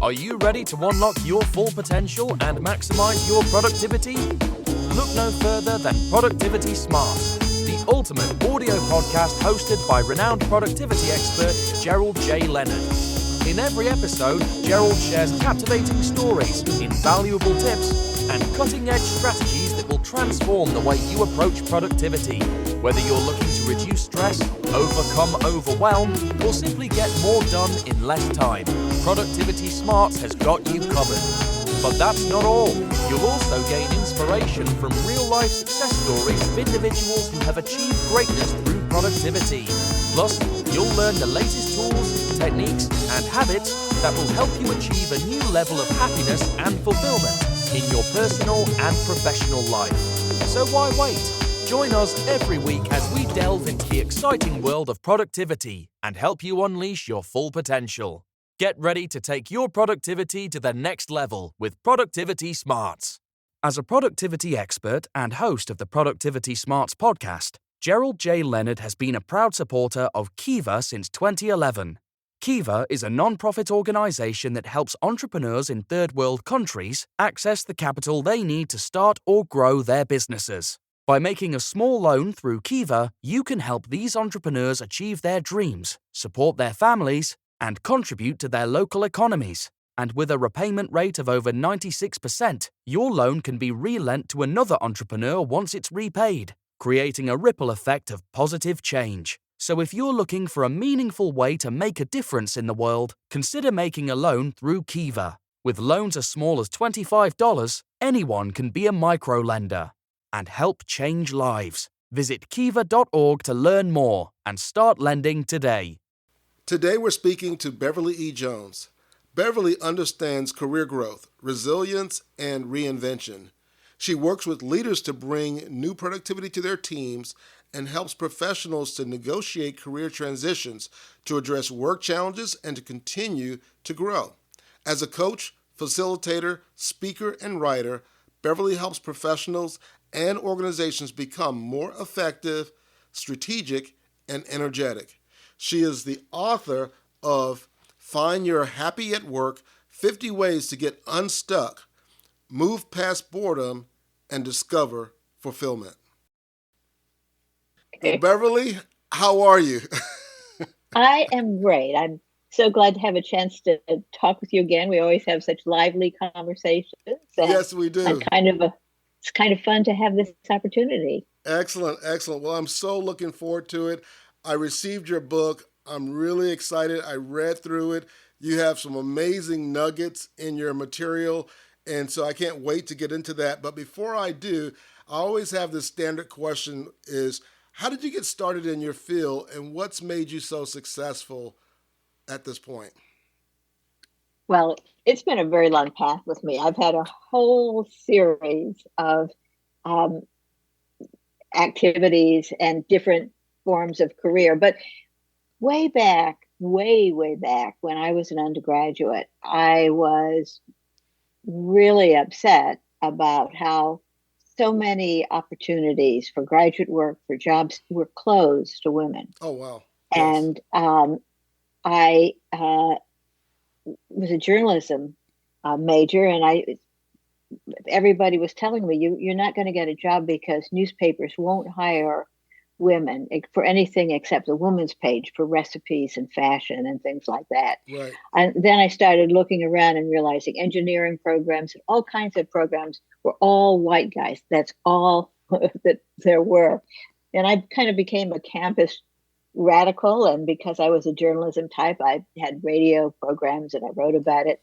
Are you ready to unlock your full potential and maximize your productivity? Look no further than Productivity Smart, the ultimate audio podcast hosted by renowned productivity expert Gerald J. Leonard. In every episode, Gerald shares captivating stories, invaluable tips, and cutting-edge strategies that will transform the way you approach productivity. Whether you're looking to reduce stress, overcome overwhelm, or simply get more done in less time, Productivity Smart has got you covered. But that's not all. You'll also gain inspiration from real-life success stories of individuals who have achieved greatness through productivity. Plus, you'll learn the latest tools, techniques, and habits that will help you achieve a new level of happiness and fulfillment in your personal and professional life. So why wait? Join us every week as we delve into the exciting world of productivity and help you unleash your full potential. Get ready to take your productivity to the next level with Productivity Smarts. As a productivity expert and host of the Productivity Smarts podcast, Gerald J. Leonard has been a proud supporter of Kiva since 2011. Kiva is a non-profit organization that helps entrepreneurs in third world countries access the capital they need to start or grow their businesses. By making a small loan through Kiva, you can help these entrepreneurs achieve their dreams, support their families, and contribute to their local economies. And with a repayment rate of over 96%, your loan can be relent to another entrepreneur once it's repaid, creating a ripple effect of positive change. So if you're looking for a meaningful way to make a difference in the world, consider making a loan through Kiva. With loans as small as $25, anyone can be a microlender and help change lives. Visit kiva.org to learn more and start lending today. Today we're speaking to Beverly E. Jones. Beverly understands career growth, resilience, and reinvention. She works with leaders to bring new productivity to their teams and helps professionals to negotiate career transitions to address work challenges and to continue to grow. As a coach, facilitator, speaker, and writer, Beverly helps professionals and organizations become more effective, strategic, and energetic. She is the author of Find Your Happy at Work, 50 Ways to Get Unstuck, Move Past Boredom, and Discover Fulfillment. Well, Beverly, how are you? I am great. I'm so glad to have a chance to talk with you again. We always have such lively conversations. Yes, we do. It's kind of fun to have this opportunity. Excellent, excellent. Well, I'm so looking forward to it. I received your book. I'm really excited. I read through it. You have some amazing nuggets in your material, and so I can't wait to get into that. But before I do, I always have this standard question is, how did you get started in your field, and what's made you so successful at this point? Well, it's been a very long path with me. I've had a whole series of activities and different forms of career. But way back when I was an undergraduate, I was really upset about how so many opportunities for graduate work, for jobs, were closed to women. Oh, wow. Yes. And I was a journalism major, and everybody was telling me, you're not going to get a job because newspapers won't hire women for anything except the woman's page for recipes and fashion and things like that. Right. And then I started looking around and realizing engineering programs and all kinds of programs were all white guys. That's all that there were. And I kind of became a campus radical. And because I was a journalism type, I had radio programs and I wrote about it.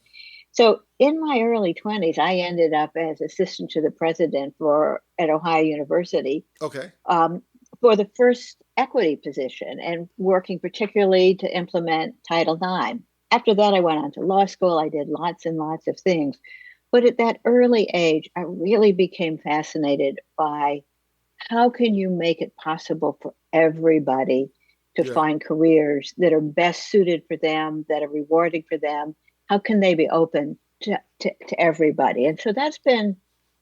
So in my early 20s, I ended up as assistant to the president at Ohio University. Okay. For the first equity position and working particularly to implement Title IX. After that, I went on to law school. I did lots and lots of things. But at that early age, I really became fascinated by how can you make it possible for everybody to find careers that are best suited for them, that are rewarding for them. How can they be open to everybody? And so that's been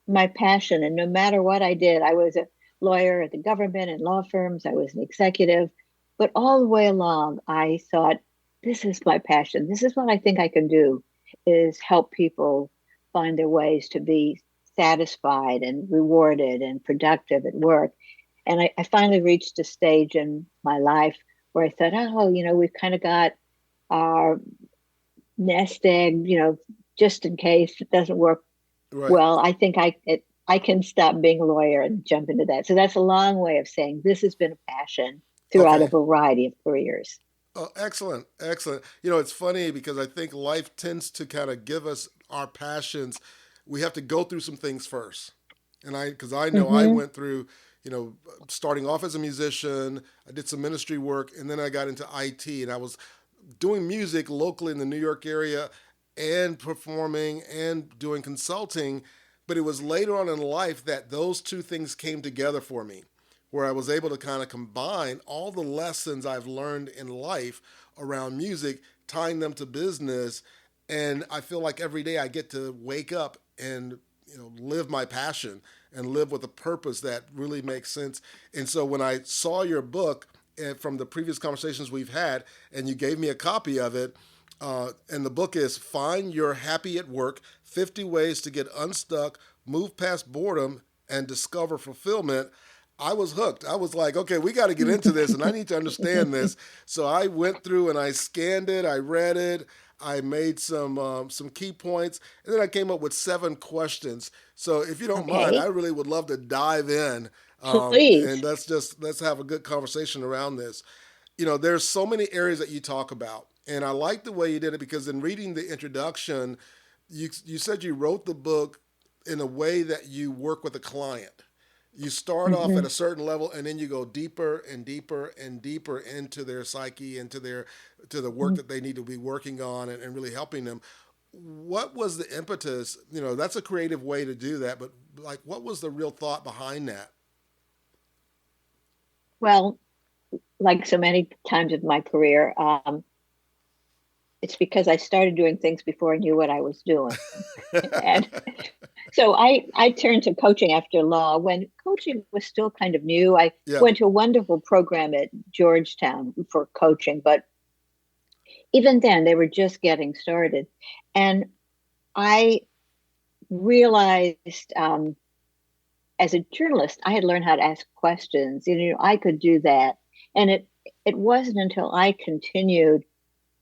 my passion. And no matter what I did, I was a lawyer at the government and law firms. I was an executive. But all the way along, I thought, this is my passion. This is what I think I can do. is help people find their ways to be satisfied and rewarded and productive at work. And I finally reached a stage in my life where I thought, oh, we've kind of got our nest egg, just in case it doesn't work Right. well. I think I can stop being a lawyer and jump into that. So that's a long way of saying this has been a passion throughout a Okay. variety of careers. Oh, excellent. Excellent. It's funny because I think life tends to kind of give us our passions. We have to go through some things first. Because I know I Hmm. went through, starting off as a musician, I did some ministry work, and then I got into IT, and I was doing music locally in the New York area and performing and doing consulting. But it was later on in life that those two things came together for me, where I was able to kind of combine all the lessons I've learned in life around music, tying them to business. And I feel like every day I get to wake up and live my passion and live with a purpose that really makes sense. And so when I saw your book from the previous conversations we've had, and you gave me a copy of it, and the book is Find Your Happy at Work 50 Ways to Get Unstuck, Move Past Boredom, and Discover Fulfillment. I was hooked. I was like, okay, we got to get into this and I need to understand this. So I went through and I scanned it, I read it, I made some key points, and then I came up with 7 questions. So if you don't mind, I Okay, really would love to dive in, and please. let's have a good conversation around this. There's so many areas that you talk about, and I like the way you did it because in reading the introduction, you said you wrote the book in a way that you work with a client. You start off at Hmm. a certain level and then you go deeper and deeper and deeper into their psyche, to the work that they need to be working on, and really helping them. What was the impetus? That's a creative way to do that, but like what was the real thought behind that? Well, like so many times of my career, it's because I started doing things before I knew what I was doing. And so I turned to coaching after law when coaching was still kind of new. I Yeah. went to a wonderful program at Georgetown for coaching, but even then they were just getting started. And I realized as a journalist, I had learned how to ask questions. I could do that. And it wasn't until I continued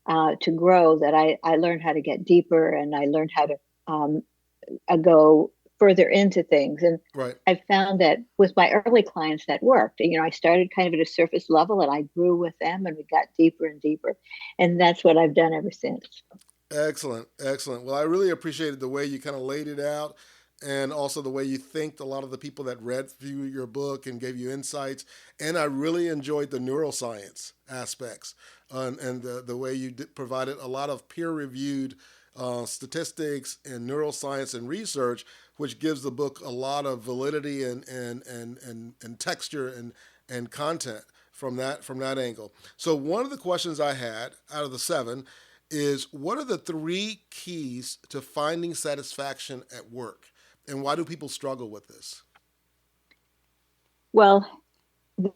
to grow that I learned how to get deeper and I learned how to go further into things. And Right. I found that with my early clients that worked. I started kind of at a surface level and I grew with them and we got deeper and deeper. And that's what I've done ever since. Excellent, excellent. Well, I really appreciated the way you kind of laid it out, and also the way you thanked a lot of the people that read through your book and gave you insights. And I really enjoyed the neuroscience aspects, and the way you provided a lot of peer-reviewed statistics and neuroscience and research, which gives the book a lot of validity and texture and content from that angle. So one of the questions I had out of the 7 is, what are the 3 keys to finding satisfaction at work, and why do people struggle with this? Well,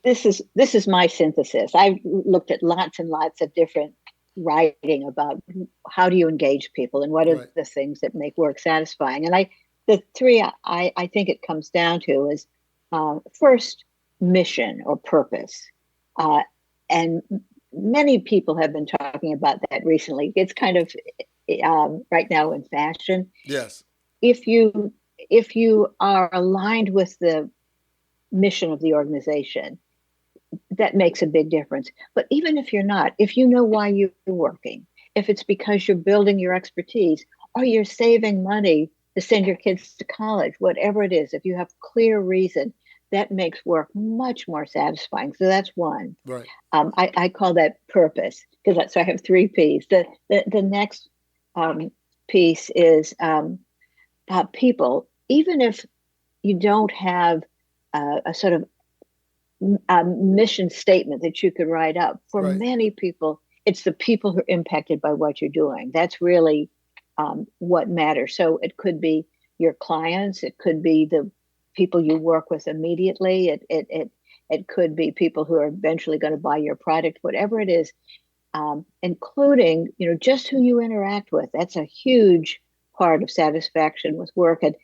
this is my synthesis. I've looked at lots and lots of different writing about how do you engage people and what are Right. the things that make work satisfying. And the 3 I think it comes down to is first, mission or purpose. Uh, and many people have been talking about that recently. It's kind of right now in fashion. Yes. If you are aligned with the mission of the organization, that makes a big difference. But even if you're not, if you know why you're working, if it's because you're building your expertise or you're saving money to send your kids to college, whatever it is, if you have clear reason, that makes work much more satisfying. So that's one. Right. I call that purpose because so I have 3 P's. The next um, piece is people. Even if you don't have a sort of a mission statement that you could write up. For Right. many people, it's the people who are impacted by what you're doing. That's really what matters. So it could be your clients, it could be the people you work with immediately, it could be people who are eventually going to buy your product, whatever it is. including, just who you interact with. That's a huge part of satisfaction with work. And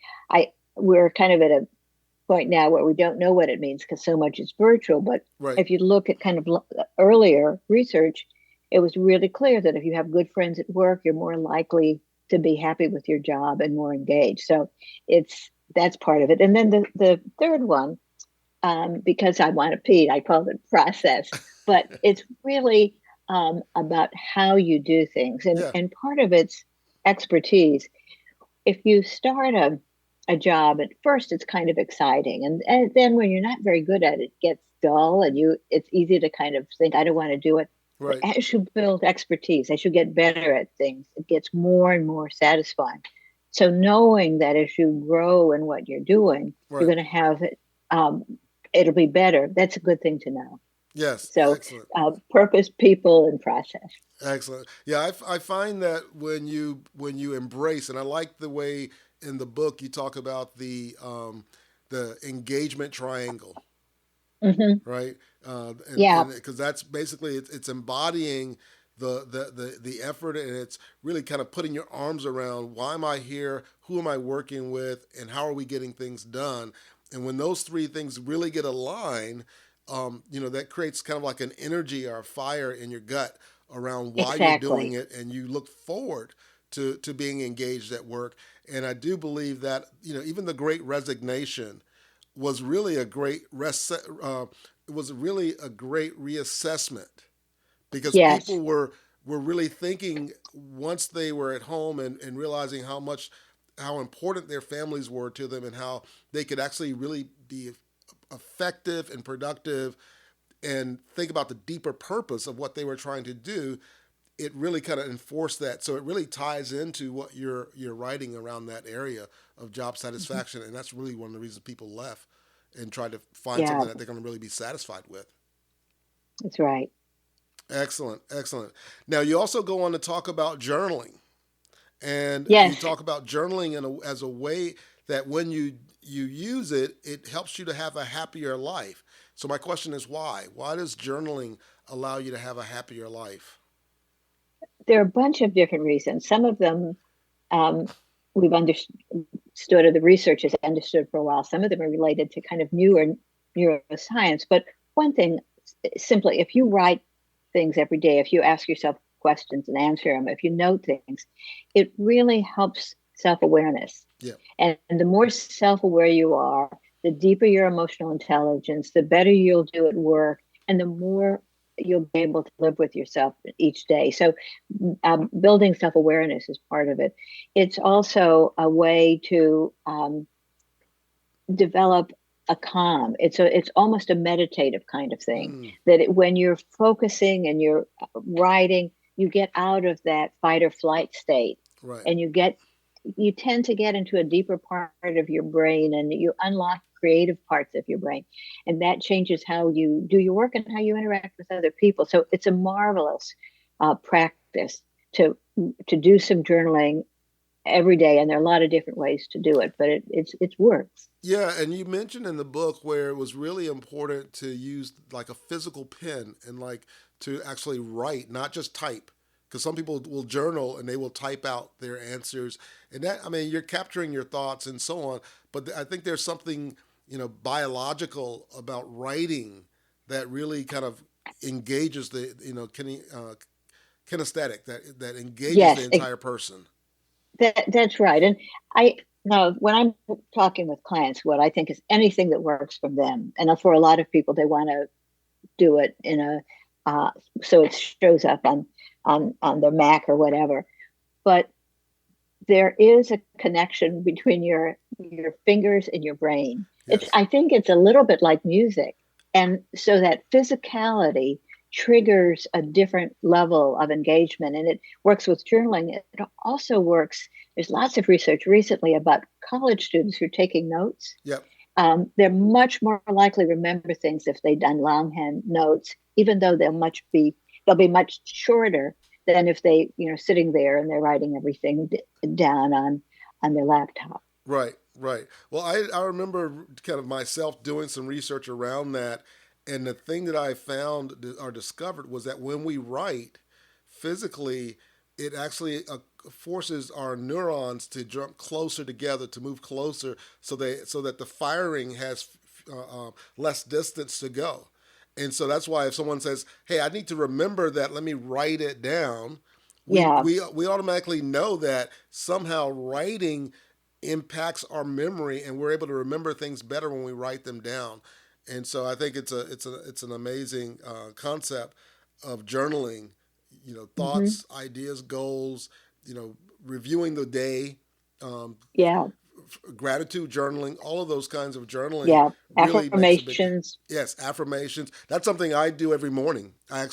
we're kind of at a point now where we don't know what it means because so much is virtual. But Right. if you look at kind of earlier research, it was really clear that if you have good friends at work, you're more likely to be happy with your job and more engaged. So that's part of it. And then the third one, because I want to pee, I call it process, but it's really about how you do things. Yeah. And part of it's expertise. If you start a job, at first it's kind of exciting. And then when you're not very good at it, it gets dull and it's easy to kind of think, I don't want to do it. Right. But as you build expertise, as you get better at things, it gets more and more satisfying. So knowing that as you grow in what you're doing, Right. you're going to have it, it'll be better. That's a good thing to know. Yes. So Excellent. Purpose, people, and process. Excellent. Yeah, I find that when you embrace, and I like the way in the book you talk about the engagement triangle, Mm-hmm. right? Yeah. Because that's basically it's embodying the effort, and it's really kind of putting your arms around why am I here, who am I working with, and how are we getting things done. And when those three things really get aligned, that creates kind of like an energy or a fire in your gut around why you're doing it, and you look forward to being engaged at work. And I do believe that even the Great Resignation was really a great reassessment, because Yes. people were really thinking once they were at home and realizing how important their families were to them and how they could actually really be effective and productive and think about the deeper purpose of what they were trying to do. It really kind of enforced that. So it really ties into what you're writing around that area of job satisfaction. And that's really one of the reasons people left and tried to find something that they're going to really be satisfied with. That's right. Excellent. Excellent. Now, you also go on to talk about journaling. And Yes. you talk about journaling as a way that when you use it, it helps you to have a happier life. So my question is why? Why does journaling allow you to have a happier life? There are a bunch of different reasons. Some of them we've understood, or the research has understood for a while. Some of them are related to kind of newer neuroscience. But one thing, simply, if you write things every day, if you ask yourself questions and answer them, if you note things, it really helps self-awareness. Yeah. And the more self-aware you are, the deeper your emotional intelligence, the better you'll do at work, and the more you'll be able to live with yourself each day. So building self-awareness is part of it. It's also a way to develop a calm. It's almost a meditative kind of thing, that when you're focusing and you're writing, you get out of that fight or flight state. Right. And you tend to get into a deeper part of your brain, and you unlock creative parts of your brain, and that changes how you do your work and how you interact with other people. So it's a marvelous practice to do some journaling every day, and there are a lot of different ways to do it, but it works. Yeah, and you mentioned in the book where it was really important to use like a physical pen and like to actually write, not just type. Because some people will journal and they will type out their answers, and that, I mean, you're capturing your thoughts and so on. But I think there's something biological about writing that really kind of engages the kinesthetic that engages the entire person. That's right. And when I'm talking with clients, what I think is anything that works for them. And for a lot of people, they want to do it in so it shows up on their Mac or whatever. But there is a connection between your fingers and your brain. Yes. I think it's a little bit like music. And so that physicality triggers a different level of engagement, and it works with journaling. It also works. There's lots of research recently about college students who are taking notes. Yep. They're much more likely to remember things if they've done longhand notes, even though they'll be much shorter than if they, sitting there and they're writing everything down on their laptop. Right. Well, I remember kind of myself doing some research around that. And the thing that I found or discovered was that when we write, physically, it actually forces our neurons to jump closer together, to move closer, so that the firing has less distance to go. And so that's why if someone says, "Hey, I need to remember that. Let me write it down," Yeah, we automatically know that somehow writing impacts our memory, and we're able to remember things better when we write them down. And so I think it's an amazing concept of journaling. hmm, Thoughts, ideas, goals. Reviewing the day, um, yeah, gratitude journaling, all of those kinds of journaling yeah. really makes a big. Affirmations. Yes, affirmations. That's something I do every morning. I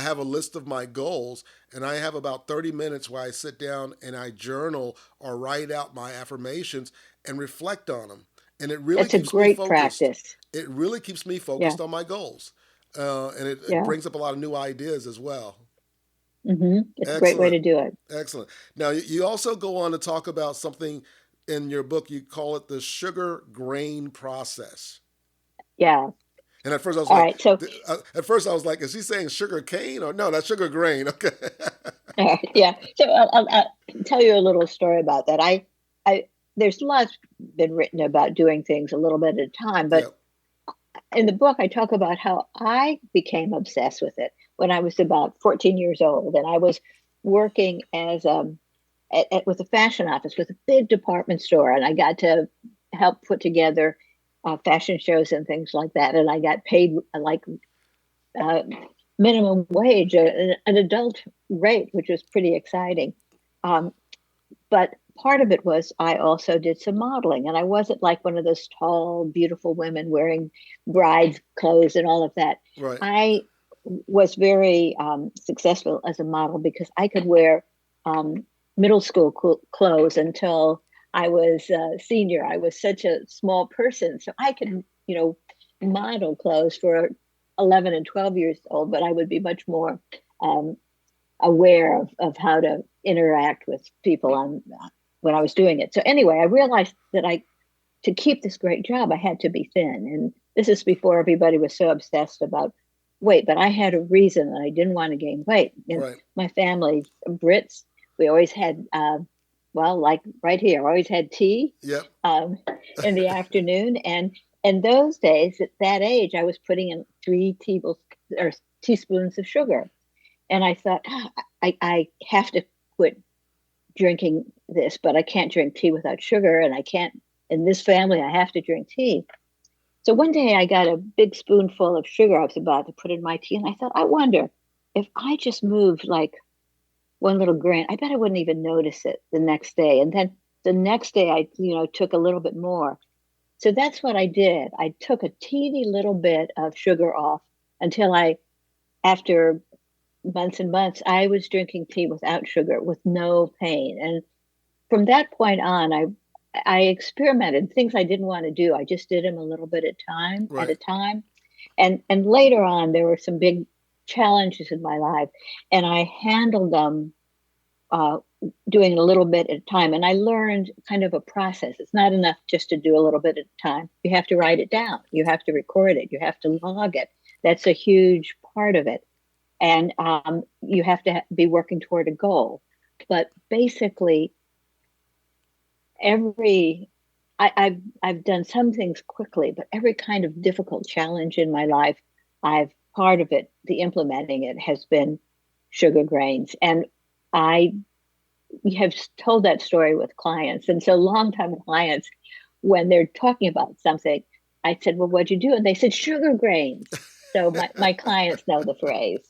have a list of my goals, and I have about 30 minutes where I sit down and I journal or write out my affirmations and reflect on them. And it really That's a keeps me great focused. practice. It really keeps me Yeah, focused on my goals. And it yeah. brings up a lot of new ideas as well. It's a great way Excellent. to do it. Excellent. Now, you also go on to talk about something in your book. You call it the sugar grain process. Yeah. And at first I was All like, right. So, is he saying sugar cane or no? That's sugar grain. Okay. yeah. So I'll tell you a little story about that. I, there's lots been written about doing things a little bit at a time, but Yep. in the book, I talk about how I became obsessed with it when I was about 14 years old, and I was working as with a fashion office with a big department store, and I got to help put together fashion shows and things like that, and I got paid like uh, minimum wage, an adult rate, which was pretty exciting. Um, but part of it was I also did some modeling, and I wasn't like one of those tall, beautiful women wearing bride clothes and all of that. Right. I was very successful as a model because I could wear um, middle school clothes until I was a senior. I was such a small person, so I could, model clothes for 11 and 12 years old, but I would be much more um, aware of how to interact with people on when I was doing it. So anyway, I realized that to keep this great job, I had to be thin. And this is before everybody was so obsessed about weight, but I had a reason that I didn't want to gain weight. Right. My family, Brits, we always had, like right here, always had tea Yep. um, in the afternoon. And in those days, at that age, I was putting in 3 teaspoons of sugar. And I thought, I have to quit drinking this, but I can't drink tea without sugar. And I can't, in this family, I have to drink tea. So one day I got a big spoonful of sugar I was about to put in my tea. And I thought, I wonder if I just moved like one little grain, I bet I wouldn't even notice it the next day. And then the next day I, took a little bit more. So that's what I did. I took a teeny little bit of sugar off until after months and months, I was drinking tea without sugar with no pain. And from that point on, I experimented things I didn't want to do. I just did them a little bit at a Right. time. And later on, there were some big challenges in my life, and I handled them uh, doing a little bit at a time. And I learned kind of a process. It's not enough just to do a little bit at a time. You have to write it down. You have to record it. You have to log it. That's a huge part of it. And you have to be working toward a goal. But basically, every I've done some things quickly, but every kind of difficult challenge in my life, I've part of it, the implementing it has been sugar grains. And I have told that story with clients. And so longtime clients, when they're talking about something, I said, well, what'd you do? And they said, sugar grains. So my clients know the phrase.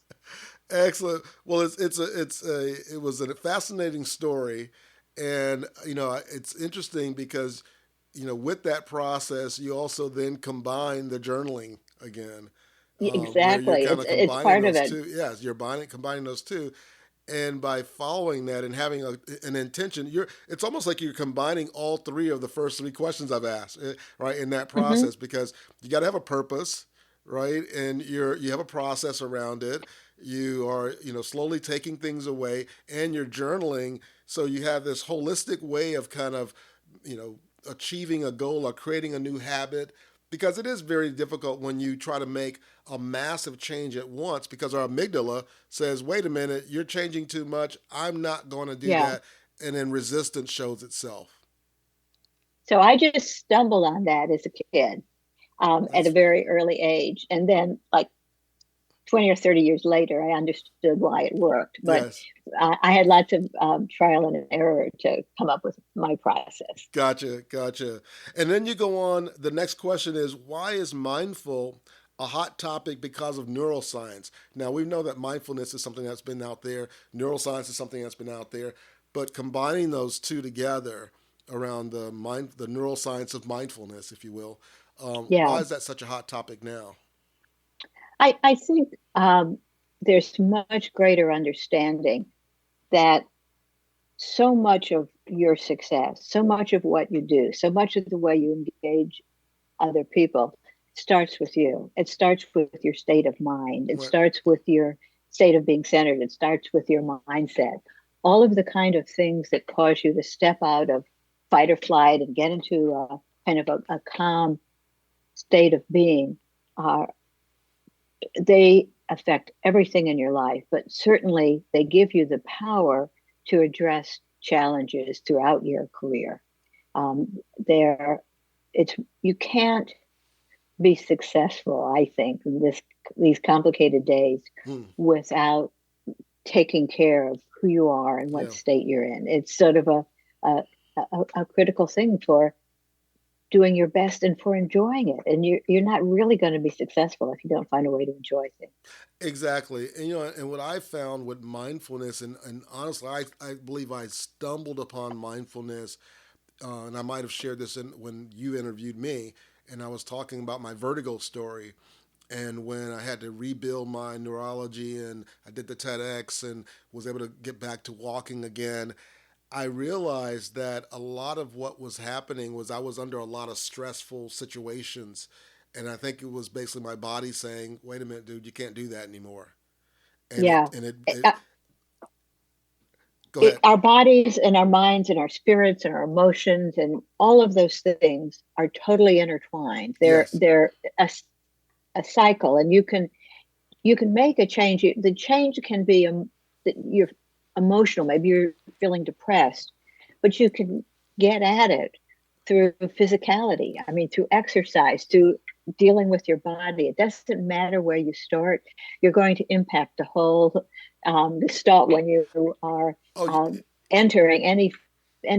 Excellent. Well, it was a fascinating story, and it's interesting because with that process, you also then combine the journaling again, where you're Exactly. kind of It's combining part of those it. two. Yes, you're combining those two, and by following that and having an intention, it's almost like you're combining all three of the first three questions I've asked, right, in that Hmm. process, because you got to have a purpose, right, and you have a process around it. You are slowly taking things away, and you're journaling, so you have this holistic way of kind of you know achieving a goal or creating a new habit Because it is very difficult when you try to make a massive change at once because our amygdala says, wait a minute, you're changing too much. I'm not going to do Yeah. that. And then resistance shows itself. So I just stumbled on that as a kid at That's a fair. very early age. And then, like 20 or 30 years later, I understood why it worked. But Yes. I had lots of trial and error to come up with my process. Gotcha. Gotcha. And then you go on. The next question is, why is mindful a hot topic because of neuroscience? Now, we know that mindfulness is something that's been out there, neuroscience is something that's been out there, but combining those two together around the neuroscience of mindfulness, if you will, why Yeah. is that such a hot topic now? I think there's much greater understanding that so much of your success, so much of what you do, so much of the way you engage other people starts with you. It starts with your state of mind. It What? starts with your state of being centered. It starts with your mindset. All of the kind of things that cause you to step out of fight or flight and get into a kind of a calm state of being, uh, they affect everything in your life, but certainly they give you the power to address challenges throughout your career. There, it's you can't be successful, I think, in these complicated days Hmm. without taking care of who you are and what Yeah. state you're in. It's sort of a critical thing for doing your best and for enjoying it. And you're not really going to be successful if you don't find a way to enjoy things. Exactly. And and what I found with mindfulness, and honestly, I believe I stumbled upon mindfulness, and I might have shared this when you interviewed me, and I was talking about my vertigo story. And when I had to rebuild my neurology and I did the TEDx and was able to get back to walking again, I realized that a lot of what was happening was I was under a lot of stressful situations. And I think it was basically my body saying, wait a minute, dude, you can't do that anymore. And Yeah. it go It, ahead. our bodies and our minds and our spirits and our emotions and all of those things are totally intertwined. They're Yes, they're a, a cycle, and you can make a change. The change can be that you're emotional. Maybe you're feeling depressed, but you can get at it through physicality. I mean, through exercise, through dealing with your body. It doesn't matter where you start. You're going to impact the whole the start when you are oh, um, entering any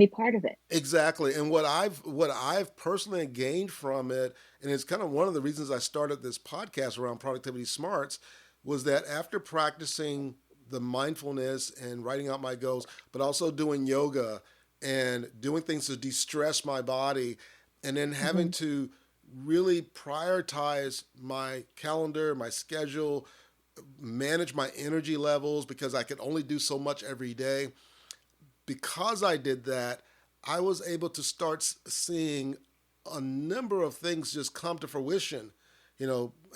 part of it. exactly. And what I've personally gained from it, and it's kind of one of the reasons I started this podcast around productivity smarts, was that after practicing the mindfulness and writing out my goals, but also doing yoga and doing things to de-stress my body, and then having Hmm. to really prioritize my calendar, my schedule, manage my energy levels because I could only do so much every day. Because I did that, I was able to start seeing a number of things just come to fruition.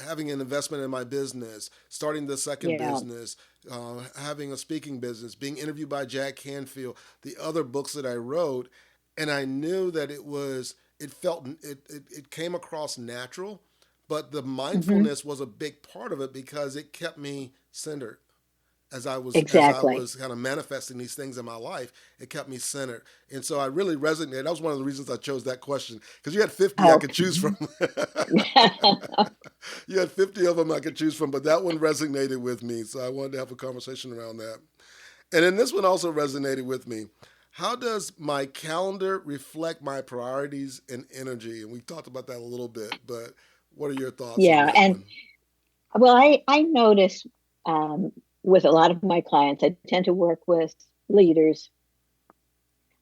Having an investment in my business, starting the second Yeah. business, having a speaking business, being interviewed by Jack Canfield, the other books that I wrote, and I knew that it came across natural, but the Hmm. mindfulness was a big part of it because it kept me centered as I was Exactly. kind of manifesting these things in my life. It kept me centered, and so I really resonated. That was one of the reasons I chose that question because you had 50 I Oh. could choose from. You had 50 of them I could choose from, but that one resonated with me, so I wanted to have a conversation around that. And then this one also resonated with me. How does my calendar reflect my priorities and energy? And we talked about that a little bit, but what are your thoughts on Yeah. that And one? well, I notice um, with a lot of my clients, I tend to work with leaders,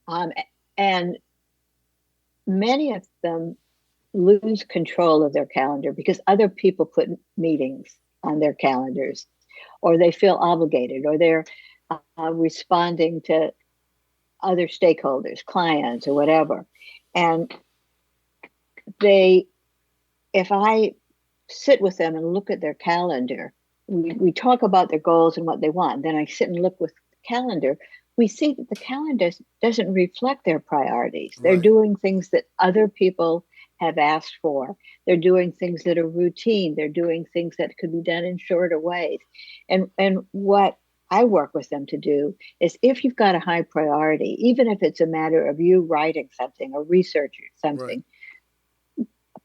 um, and many of them lose control of their calendar because other people put meetings on their calendars, or they feel obligated, or they're responding to other stakeholders, clients, or whatever. And they, if I sit with them and look at their calendar, we talk about their goals and what they want. Then I sit and look with the calendar. We see that the calendar doesn't reflect their priorities. They're Right. doing things that other people have asked for. They're doing things that are routine. They're doing things that could be done in shorter ways. And what I work with them to do is, if you've got a high priority, even if it's a matter of you writing something or researching Right. something,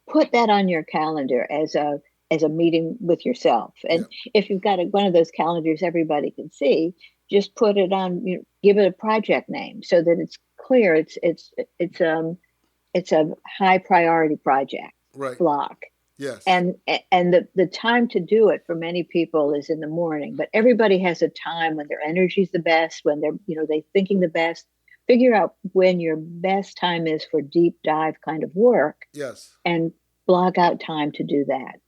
put that on your calendar as a meeting with yourself. Yeah. And if you've got one of those calendars everybody can see, just put it on, give it a project name so that it's clear. It's a high priority project Right. block. Yes. And the time to do it for many people is in the morning, but everybody has a time when their energy's the best, when they're thinking the best. Figure out when your best time is for deep dive kind of work, Yes. and block out time to do that.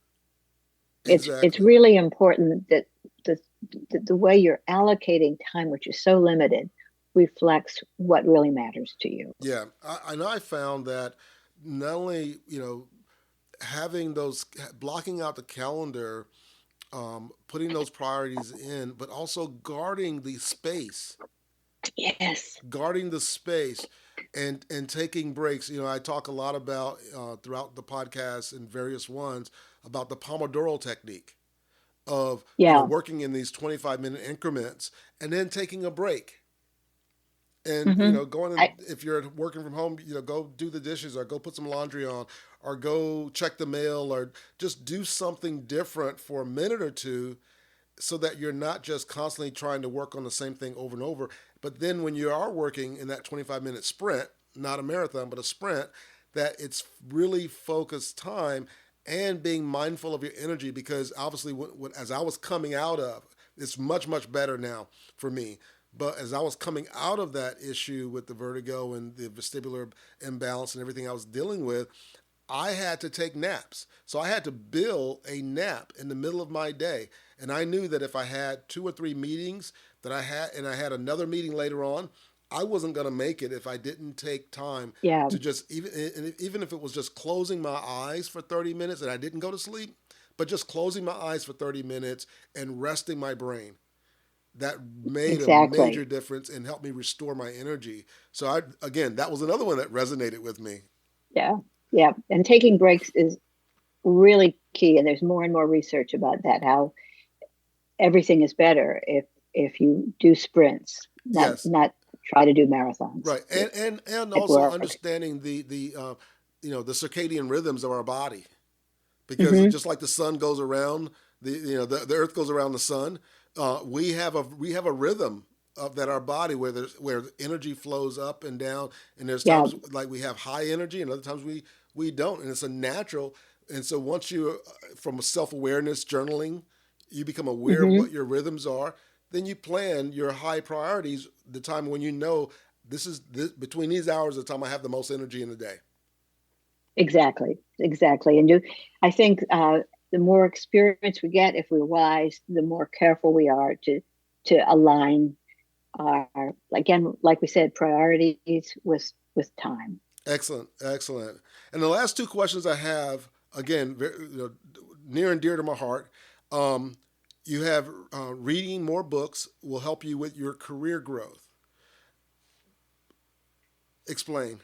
It's Exactly. really important that the way you're allocating time, which is so limited, reflects what really matters to you. Yeah. And I found that not only, having those, blocking out the calendar, putting those priorities in, but also guarding the space, Yes. guarding the space, and taking breaks. I talk a lot about throughout the podcast and various ones about the Pomodoro technique of Yeah. working in these 25-minute increments and then taking a break. And Hmm. going and I if you're working from home, go do the dishes or go put some laundry on or go check the mail or just do something different for a minute or two, so that you're not just constantly trying to work on the same thing over and over. But then when you are working in that 25-minute sprint, not a marathon, but a sprint, that it's really focused time and being mindful of your energy. Because obviously, as I was coming out of, it's much, much better now for me. But as I was coming out of that issue with the vertigo and the vestibular imbalance and everything I was dealing with, I had to take naps. So I had to build a nap in the middle of my day. And I knew that if I had 2 or 3 meetings and I had another meeting later on, I wasn't going to make it if I didn't take time Yeah. to just, even if it was just closing my eyes for 30 minutes and I didn't go to sleep, but just closing my eyes for 30 minutes and resting my brain. That made a major Exactly. difference and helped me restore my energy. So again, that was another one that resonated with me. Yeah. Yeah. And taking breaks is really key. And there's more and more research about that, how everything is better if you do sprints, Yes. not try to do marathons. Right, and It also works. understanding the circadian rhythms of our body, because Hmm. just like the sun goes around the earth goes around the sun, we have a rhythm of that our body where energy flows up and down, and there's Yeah. times like we have high energy and other times we don't, and it's a natural. And so once you from a self-awareness journaling, you become aware of Hmm. what your rhythms are, then you plan your high priorities, the time when between these hours the time I have the most energy in the day. Exactly. Exactly. I think the more experience we get, if we're wise, the more careful we are to align our, again, like we said, priorities with time. Excellent, excellent. And the last two questions I have, again, near and dear to my heart. Um, you have reading more books will help you with your career growth. Explain.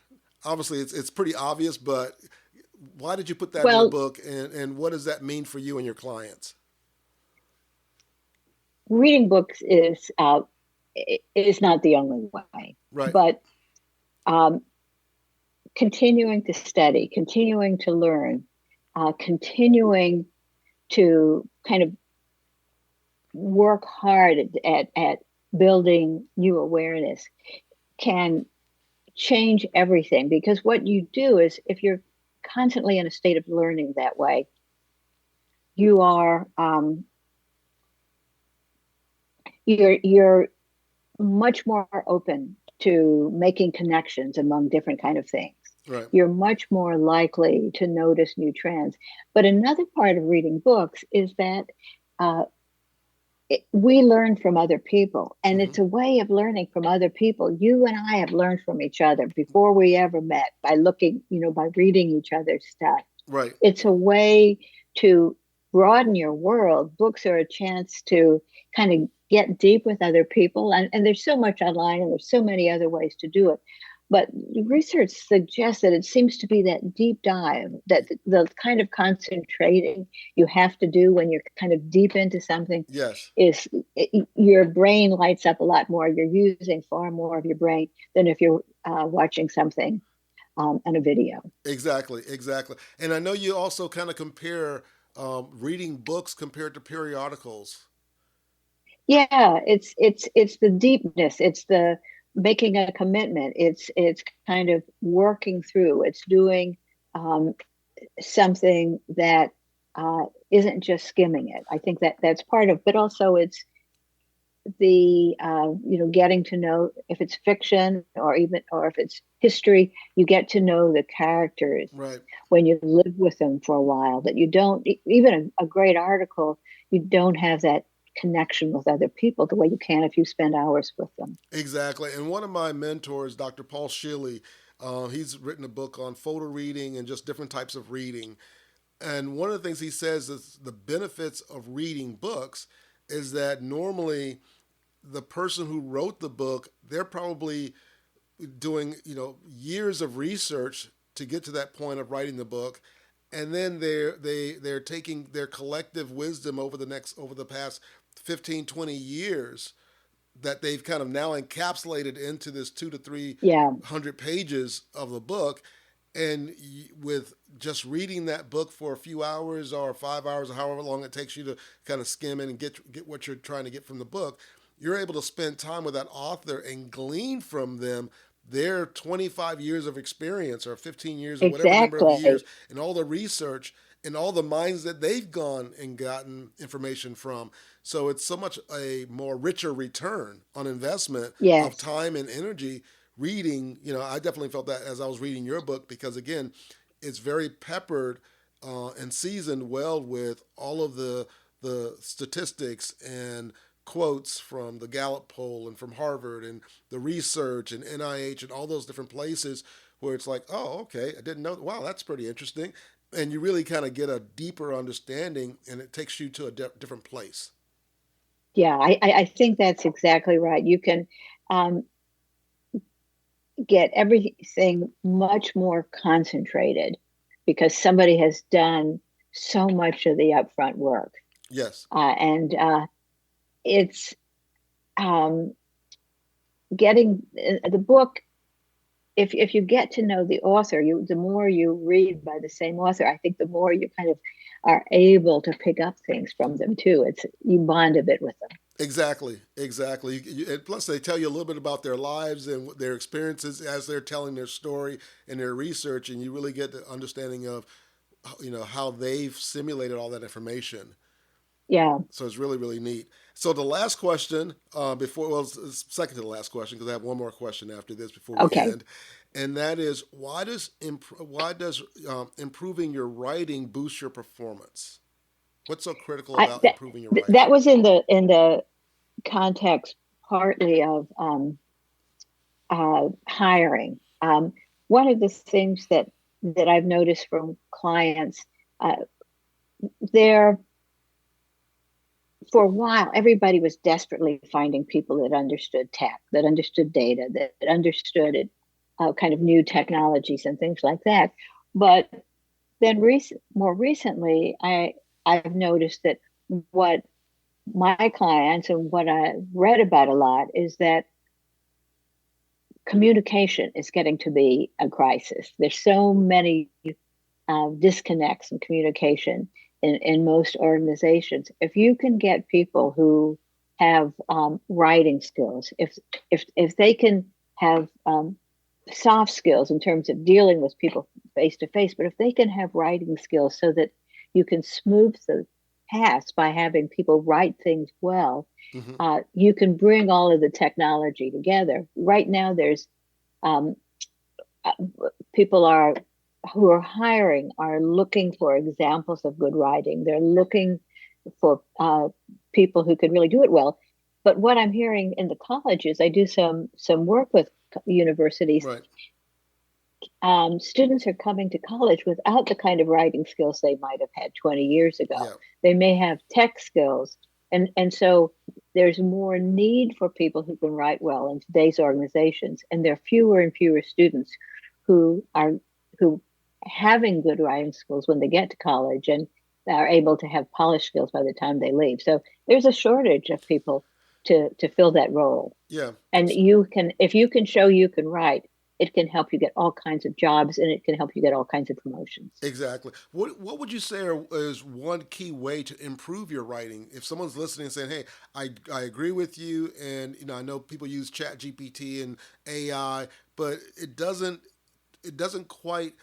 Obviously, it's pretty obvious, but why did you put that in the Well, book, and what does that mean for you and your clients? reading books is not the only way, Right. but um, continuing to study, continuing to learn, continuing to kind of work hard at building new awareness can change everything. Because what you do is, if you're constantly in a state of learning that way, you are you're much more open to making connections among different kind of things. Right. You're much more likely to notice new trends. But another part of reading books is that uh, we learn from other people, and Mm-hmm. it's a way of learning from other people. You and I have learned from each other before we ever met, by looking, by reading each other's stuff. Right. It's a way to broaden your world. Books are a chance to kind of get deep with other people, and there's so much online, and there's so many other ways to do it. But research suggests that it seems to be that deep dive, that the kind of concentrating you have to do when you're kind of deep into something Yes. is your brain lights up a lot more. You're using far more of your brain than if you're watching something on a video. Exactly, exactly. And I know you also kind of compare reading books compared to periodicals. Yeah, it's the deepness. It's the making a commitment. It's kind of working through. It's doing um, something that isn't just skimming it. I think that that's part of, but also it's the getting to know, if it's fiction or if it's history, you get to know the characters Right. when you live with them for a while, that you don't, even a great article, you don't have that connection with other people the way you can if you spend hours with them. Exactly. And one of my mentors, Dr. Paul Shilley, he's written a book on photo reading and just different types of reading. And one of the things he says is the benefits of reading books is that normally the person who wrote the book, they're probably doing, years of research to get to that point of writing the book. And then they're taking their collective wisdom over the past 15, 20 years that they've kind of now encapsulated into this 200 to Yeah, 300 pages of the book. And with just reading that book for a few hours or 5 hours or however long it takes you to kind of skim in and get what you're trying to get from the book, you're able to spend time with that author and glean from them their 25 years of experience or 15 years or whatever number of years exactly. and all the research and all the minds that they've gone and gotten information from. So it's so much a more richer return on investment of Yes. time and energy reading. I definitely felt that as I was reading your book because, again, it's very peppered and seasoned well with all of the statistics and quotes from the Gallup poll and from Harvard and the research and NIH and all those different places where it's like, oh, okay, I didn't know. Wow, that's pretty interesting. And you really kind of get a deeper understanding and it takes you to a different place. Yeah, I think that's exactly right. You can um, get everything much more concentrated because somebody has done so much of the upfront work. Yes. And it's um, getting the book. If you get to know the author, the more you read by the same author, I think the more you kind of are able to pick up things from them too. It's you bond a bit with them. Exactly, exactly. And plus, they tell you a little bit about their lives and their experiences as they're telling their story and their research, and you really get the understanding of, how they've simulated all that information. Yeah. So it's really, really neat. So the last question, it's second to the last question because I have one more question after this before we Okay. end, and that is why does improving your writing boost your performance? What's so critical I about that improving your that writing? was in the context partly of hiring. One of the things that I've noticed from clients, uh, there for a while, everybody was desperately finding people that understood tech, that understood data, that understood it, kind of new technologies and things like that. But then more recently, I've noticed that what my clients and what I read about a lot is that communication is getting to be a crisis. There's so many disconnects in communication in most organizations. If you can get people who have writing skills, if they can have soft skills in terms of dealing with people face to face, but if they can have writing skills so that you can smooth the past by having people write things well, Hmm. you can bring all of the technology together. Right now, there's um, uh, people are who are hiring are looking for examples of good writing. They're looking for people who could really do it well. But what I'm hearing in the colleges, I do some work with universities. Right. Students are coming to college without the kind of writing skills they might have had 20 years ago. Yeah. They may have tech skills And so there's more need for people who can write well in today's organizations, and there are fewer and fewer students who having good writing skills when they get to college and are able to have polished skills by the time they leave. So there's a shortage of people to fill that role. Yeah. And you can, if you can show you can write, it can help you get all kinds of jobs, and it can help you get all kinds of promotions. Exactly. What would you say is one key way to improve your writing? If someone's listening and saying, "Hey, I agree with you," and I know people use Chat GPT and AI, but it doesn't quite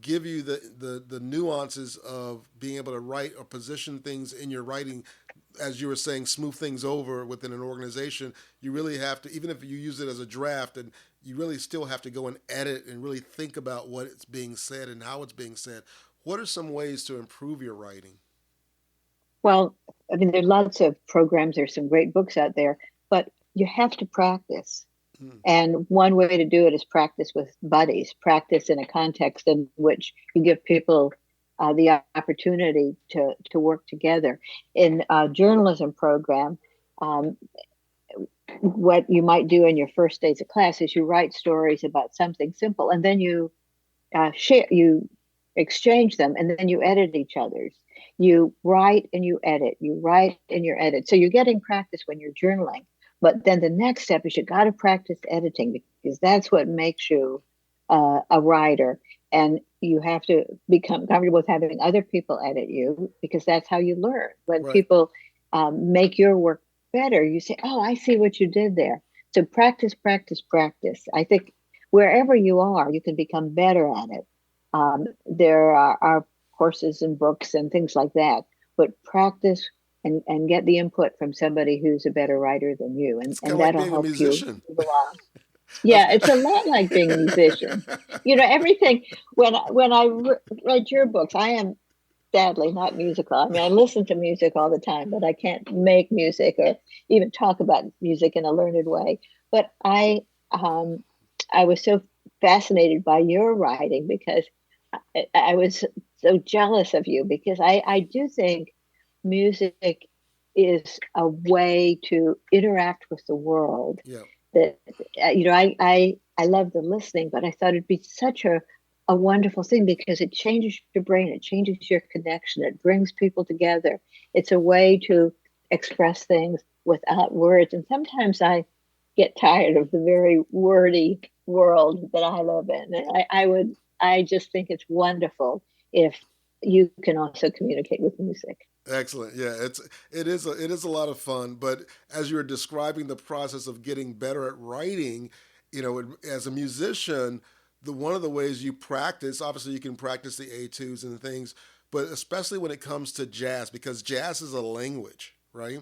give you the nuances of being able to write or position things in your writing. As you were saying, smooth things over within an organization. You really have to, even if you use it as a draft, and you really still have to go and edit and really think about what it's being said and how it's being said. What are some ways to improve your writing? Well, I mean, there are lots of programs, there's some great books out there, but you have to practice. Hmm. And one way to do it is practice with buddies, practice in a context in which you give people the opportunity to work together. In a journalism program, um, what you might do in your first days of class is you write stories about something simple, and then you exchange them, and then you edit each other's. You write and you edit, you write and you edit. So you're getting practice when you're journaling. But then the next step is you got to practice editing, because that's what makes you a writer. And you have to become comfortable with having other people edit you, because that's how you learn. When Right. people make your work better, you say, "Oh, I see what you did there." So practice, practice, practice. I think wherever you are, you can become better at it. There are courses and books and things like that, but practice and get the input from somebody who's a better writer than you, It's kind and of like that'll being a help you musician. move along. I was- Yeah, it's a lot like being a musician. Everything. When I read your books, I am sadly not musical. I mean, I listen to music all the time, but I can't make music or even talk about music in a learned way. But um, I was so fascinated by your writing, because I was so jealous of you, because I do think music is a way to interact with the world yeah. that I love the listening, but I thought it'd be such a wonderful thing, because it changes your brain, it changes your connection, it brings people together. It's a way to express things without words. And sometimes I get tired of the very wordy world that I live in. And I just think it's wonderful if you can also communicate with music. Excellent. Yeah, it is a lot of fun. But as you were describing the process of getting better at writing, as a musician, the one of the ways you practice, obviously you can practice the etudes and things, but especially when it comes to jazz, because jazz is a language, right?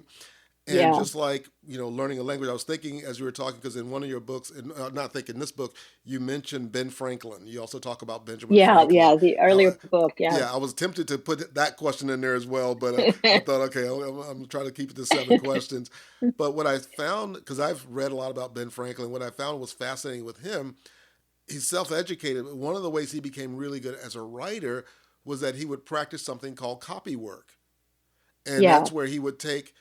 And Yeah. just like, learning a language, I was thinking as you were talking, because in one of your books, and not thinking this book, you mentioned Ben Franklin. You also talk about Benjamin Yeah, Franklin. yeah, the Now, earlier book, yeah. yeah, I was tempted to put that question in there as well, but I thought, okay, I'm trying to keep it to 7 questions. But what I found, because I've read a lot about Ben Franklin, what I found was fascinating with him, he's self-educated, but one of the ways he became really good as a writer was that he would practice something called copy work. And Yeah. that's where he would take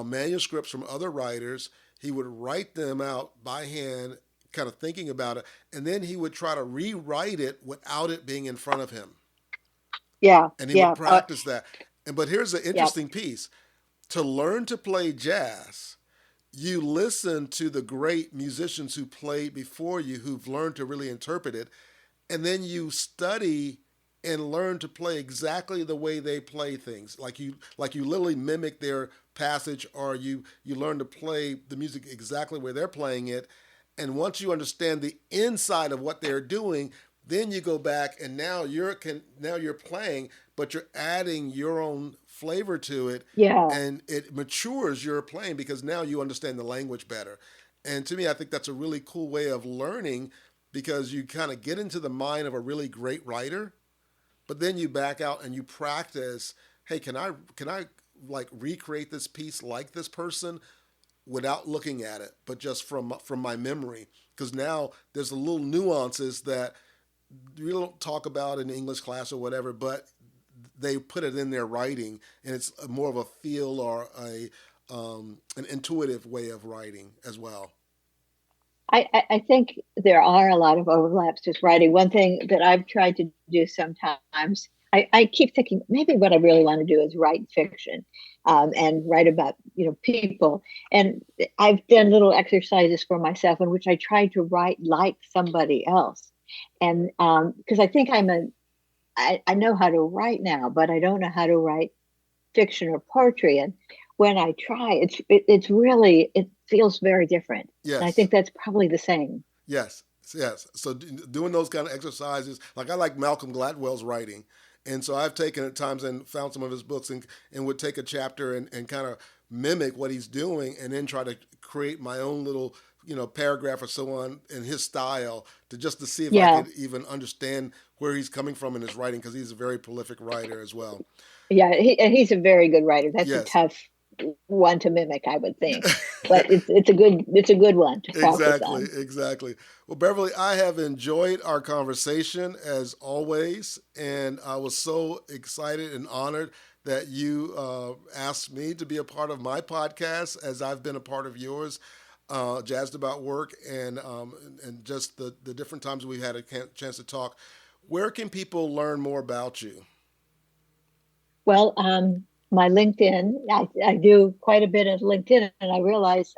manuscripts from other writers, he would write them out by hand, kind of thinking about it, and then he would try to rewrite it without it being in front of him. Yeah, And he would yeah, practice that. But here's the yeah, interesting piece: to learn to play jazz, you listen to the great musicians who played before you, who've learned to really interpret it, and then you study and learn to play exactly the way they play things. Like you literally mimic their passage, or you learn to play the music exactly where they're playing it. And once you understand the inside of what they're doing, then you go back and now you're playing, but you're adding your own flavor to it, yeah, and it matures your playing because now you understand the language better. And to me, I think that's a really cool way of learning, because you kind of get into the mind of a really great writer, but then you back out and you practice. Hey, can I like recreate this piece like this person without looking at it, but just from my memory? Because now there's the little nuances that we don't talk about in English class or whatever, but they put it in their writing, and it's more of a feel or an intuitive way of writing as well. I think there are a lot of overlaps with writing. One thing that I've tried to do sometimes, I keep thinking maybe what I really want to do is write fiction, and write about people. And I've done little exercises for myself in which I try to write like somebody else. And because I think I know how to write now, but I don't know how to write fiction or poetry. And when I try, it's really, it feels very different. Yes. And I think that's probably the same. Yes. So doing those kind of exercises, like I like Malcolm Gladwell's writing. And so I've taken at times and found some of his books and would take a chapter and kind of mimic what he's doing and then try to create my own little, paragraph or so on in his style to see if I could even understand where he's coming from in his writing, because he's a very prolific writer as well. Yeah, he's a very good writer. That's Yes. a tough one to mimic, I would think. But it's a good one to focus on. Exactly. Well, Beverly, I have enjoyed our conversation as always, and I was so excited and honored that you asked me to be a part of my podcast, as I've been a part of yours, Jazzed About Work, and just the different times we've had a chance to talk. Where can people learn more about you? Well, my LinkedIn, I do quite a bit of LinkedIn, and I realize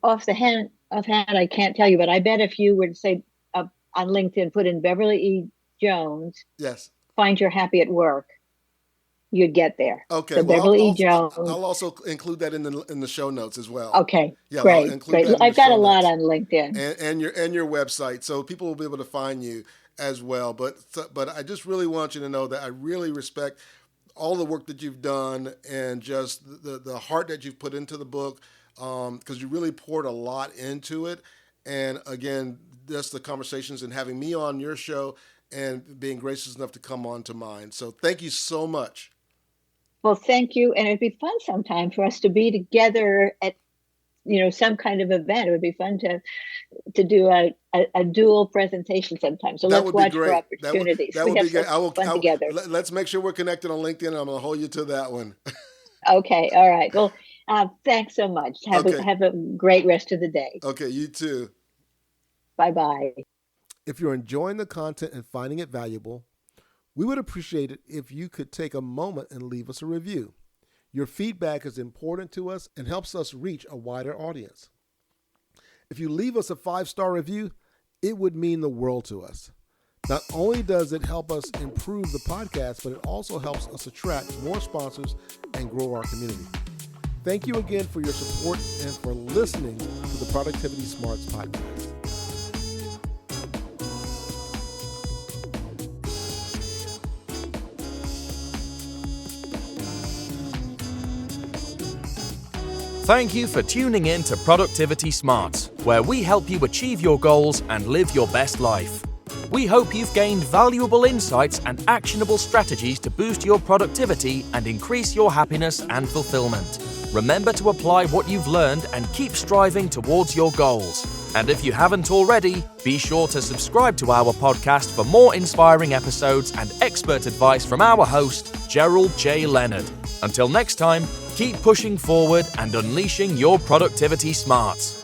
offhand, I can't tell you, but I bet if you were to say on LinkedIn, put in Beverly E. Jones, yes, find your happy at work, you'd get there. Okay, so Beverly E. Jones. I'll also include that in the show notes as well. Okay, yeah, great. I've got a lot on LinkedIn and your website, so people will be able to find you as well. But I just really want you to know that I really respect all the work that you've done and just the heart that you've put into the book, because you really poured a lot into it. And again, just the conversations and having me on your show and being gracious enough to come on to mine. So thank you so much. Well, thank you. And it'd be fun sometime for us to be together at, some kind of event. It would be fun to do a dual presentation sometime. So let's watch for opportunities. That would be great. Together. Let's make sure we're connected on LinkedIn. I'm going to hold you to that one. Okay. All right. Well, thanks so much. Have a great rest of the day. Okay. You too. Bye-bye. If you're enjoying the content and finding it valuable, we would appreciate it if you could take a moment and leave us a review. Your feedback is important to us and helps us reach a wider audience. If you leave us a 5-star review, it would mean the world to us. Not only does it help us improve the podcast, but it also helps us attract more sponsors and grow our community. Thank you again for your support and for listening to the Productivity Smarts podcast. Thank you for tuning in to Productivity Smarts, where we help you achieve your goals and live your best life. We hope you've gained valuable insights and actionable strategies to boost your productivity and increase your happiness and fulfillment. Remember to apply what you've learned and keep striving towards your goals. And if you haven't already, be sure to subscribe to our podcast for more inspiring episodes and expert advice from our host, Gerald J. Leonard. Until next time, keep pushing forward and unleashing your productivity smarts.